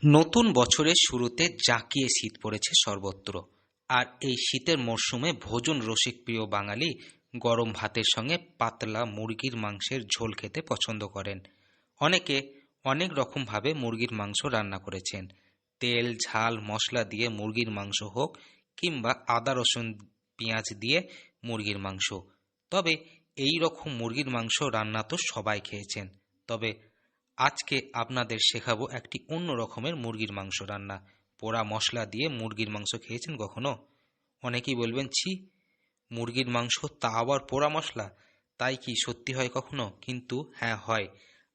নতুন বছরের শুরুতে জাঁকিয়ে শীত পড়েছে সর্বত্র। আর এই শীতের মরশুমে ভোজন রসিক প্রিয় বাঙালি গরম ভাতের সঙ্গে পাতলা মুরগির মাংসের ঝোল খেতে পছন্দ করেন। অনেকে অনেক রকমভাবে মুরগির মাংস রান্না করেছেন। তেল ঝাল মশলা দিয়ে মুরগির মাংস হোক কিংবা আদা রসুন পেঁয়াজ দিয়ে মুরগির মাংস। তবে এই রকম মুরগির মাংস রান্না তো সবাই খেয়েছেন। তবে আজকে আপনাদের শেখাবো একটি অন্য রকমের মুরগির মাংস রান্না। পোড়া মশলা দিয়ে মুরগির মাংস খেয়েছেন কখনো? অনেকেই বলবেন, ছি, মুরগির মাংস তা আবার পোড়া মশলা? তাই কি সত্যি হয় কখনো? কিন্তু হ্যাঁ, হয়।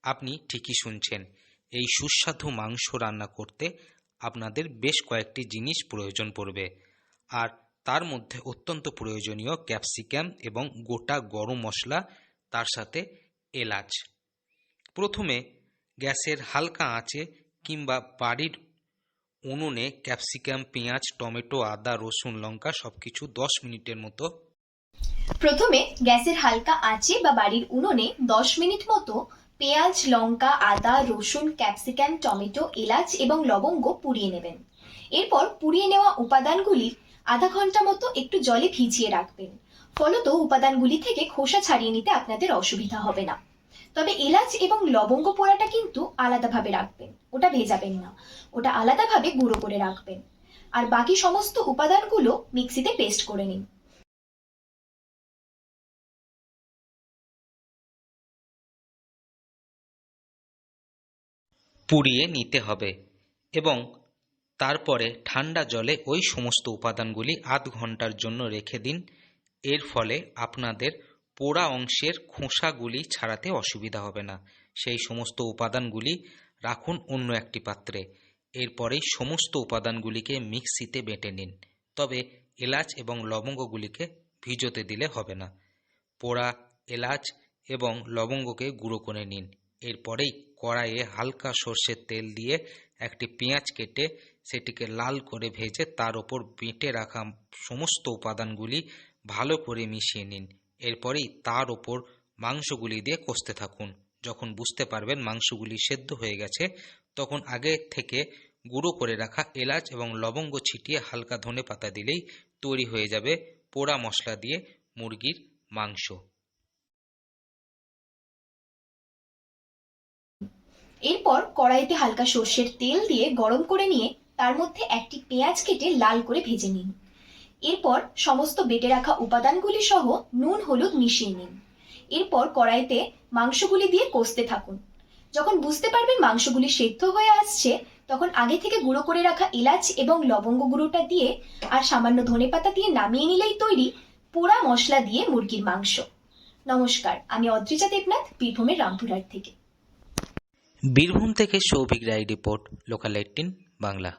আপনি ঠিকই শুনছেন। এই সুস্বাদু মাংস রান্না করতে আপনাদের বেশ কয়েকটি জিনিস প্রয়োজন পড়বে। আর তার মধ্যে অত্যন্ত প্রয়োজনীয় ক্যাপসিকাম এবং গোটা গরম মশলা, তার সাথে এলাচ। প্রথমে গ্যাসের হালকা আঁচে কিংবা বাড়ির উনুনে ক্যাপসিকাম পেঁয়াজ টমেটো আদা রসুন লঙ্কা সবকিছু 10 মিনিটের মতো প্রথমে গ্যাসের হালকা আঁচে বা বাড়ির উনুনে 10 মিনিট মতো পেঁয়াজ লঙ্কা আদা রসুন ক্যাপসিকাম টমেটো এলাচ এবং লবঙ্গ পুড়িয়ে নেবেন। এরপর পুড়িয়ে নেওয়া উপাদানগুলির আধা ঘন্টা মতো একটু জলে ভিজিয়ে রাখবেন। ফলত উপাদানগুলি থেকে খোসা ছাড়িয়ে নিতে আপনাদের অসুবিধা হবে না। তবে এলাচ এবং লবঙ্গ পোড়াটা কিন্তু আলাদাভাবে রাখবেন, ওটা ভেজাবেন না, ওটা আলাদাভাবে গুঁড়ো করে রাখবেন। আর বাকি সমস্ত উপাদানগুলো মিক্সিতে পেস্ট করে নিন। পুড়িয়ে নিতে হবে এবং তারপরে ঠান্ডা জলে ওই সমস্ত উপাদানগুলি আধ ঘন্টার জন্য রেখে দিন। এর ফলে আপনাদের পোড়া অংশের খোসাগুলি ছাড়াতে অসুবিধা হবে না। সেই সমস্ত উপাদানগুলি রাখুন অন্য একটি পাত্রে। এরপরেই সমস্ত উপাদানগুলিকে মিক্সিতে বেটে নিন। তবে এলাচ এবং লবঙ্গগুলিকে ভিজোতে দিলে হবে না। পোড়া এলাচ এবং লবঙ্গকে গুঁড়ো করে নিন। এরপরেই কড়াইয়ে হালকা সর্ষের তেল দিয়ে একটি পেঁয়াজ কেটে সেটিকে লাল করে ভেজে তার ওপর বেটে রাখা সমস্ত উপাদানগুলি ভালো করে মিশিয়ে নিন। এরপরেই তার ওপর মাংসগুলি দিয়ে কষতে থাকুন। যখন বুঝতে পারবেন মাংসগুলি সেদ্ধ হয়ে গেছে, তখন আগে থেকে গুঁড়ো করে রাখা এলাচ এবং লবঙ্গ ছিটিয়ে হালকা ধনেপাতা দিলেই তৈরি হয়ে যাবে পোড়া মশলা দিয়ে মুরগির মাংস। এরপর কড়াইতে হালকা সর্ষের তেল দিয়ে গরম করে নিয়ে তার মধ্যে একটি পেঁয়াজ কেটে লাল করে ভেজে নিন। এরপর সমস্ত বেটে রাখা উপাদানগুলি সহ নুন হলুদ মিশিয়ে নিন। এরপর কড়াইতে মাংসগুলি দিয়ে কষতে থাকুন। যখন বুঝতে পারবেন মাংসগুলি সেদ্ধ হয়ে আসছে, তখন আগে থেকে গুঁড়ো করে রাখা এলাচ এবং লবঙ্গ গুঁড়োটা দিয়ে আর সামান্য ধনেপাতা দিয়ে নামিয়ে নিলেই তৈরি পোড়া মশলা দিয়ে মুরগির মাংস। নমস্কার, আমি অদ্রিজা দেবনাথ, বীরভূমের রামপুরহাট থেকে। বীরভূম থেকে সৌভিক রায় রিপোর্ট, লোকাল 18 বাংলা।